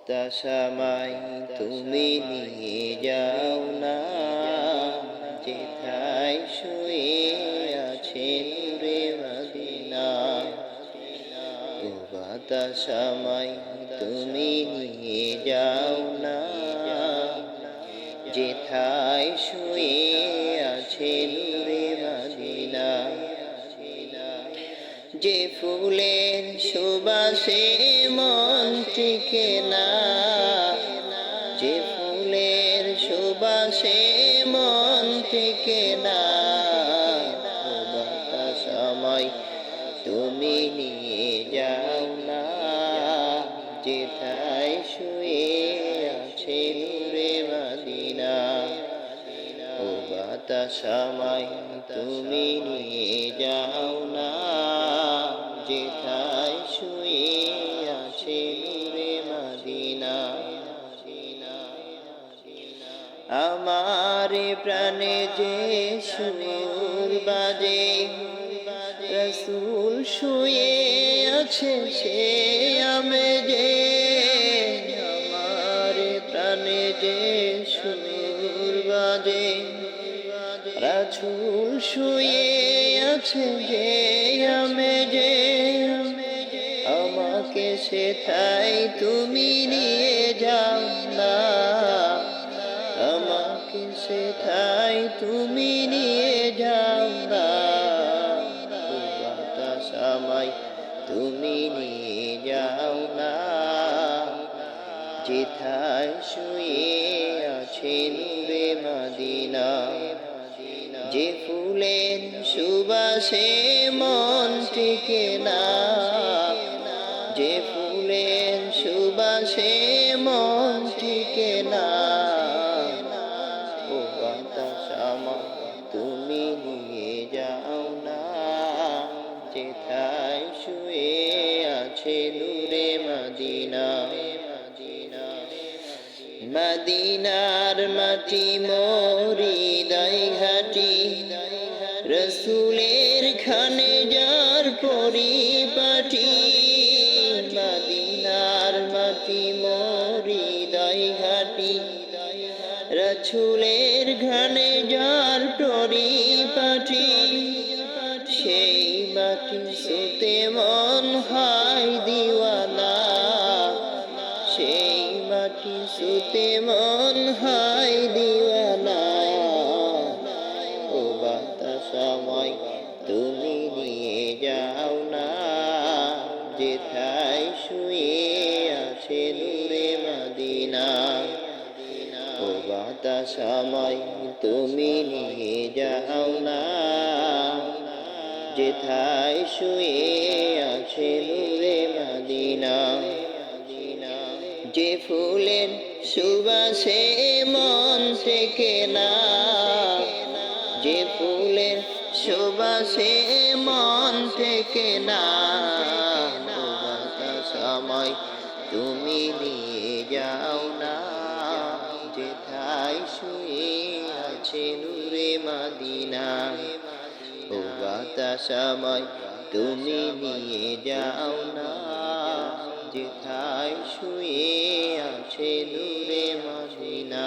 বাতাসামাই তুমি নিয়ে যাও না, যেথায় শুয়ে আছে নূরে মদিনা। ও বাতাসামাই তুমি নিয়ে যাও না, যেথায় শুয়ে আছে নূরে মদিনা। যে ফুলের সুবাসে মন টিকে না, যে ফুলের সুবাসে মন টিকে না। ও বাতাসামাই তুমি নিয়ে যাও না, যেথায় শুয়ে আছে নূরে মদিনা। ও বাতাসামাই তুমি নিয়ে যাও না, যেথায় শুয়ে আছে নূরে মদিনা। আমার প্রাণে যে সুর বাজে, রাসূল শুয়ে আছে সে আমেজে। আমার প্রাণে যে সুর বাজে, রাসূল শুয়ে আছে যে আমেজে। আমাকে সেথায় তুমি নিয়ে যাও না, আমাকে সেথায় তুমি নিয়ে যাও না। ও বাতাসামাই তুমি নিয়ে যাও না, যেথায় শুয়ে আছে নূরে মদিনা। যে ফুলের সুবাসে মন টিকে না, যে ফুলের সুবাসে মন টিকে না। ও বাতাসামাই তুমি নিয়ে যাও না, যেথায় শুয়ে আছে নূরে মদিনা। মদিনার মাটি মোর হৃদয় ঘাটি, রাসূলের খানে যার পরিপাটি। মদিনার মাটি মোর হৃদয় ঘাটি, রাসূলের খানে যার পরিপাটি। সেই মাটি ছুঁতে মন হয় দিওয়ানা, সেই মাটি ছুঁতে মন হয় দিওয়ানা। ও বাতাসামাই তুমি নিয়ে যাও না, যেথায় শুয়ে আছে নূরে মদিনা। ও বাতাসামাই তুমি নিয়ে যাও না, যেথায় শুয়ে আছে নূরে মদিনা। যে ফুলের সুবাসে মন টেকে না, যে ফুলের সুবাসে মন টেকে না। ও বাতাসামাই তুমি নিয়ে যাও না, যেথায় শুয়ে আছে নূরে মদিনা। ও বাতাসামাই তুমি নিয়ে যাও না, যেথায় শুয়ে আছে নূরে মদিনা।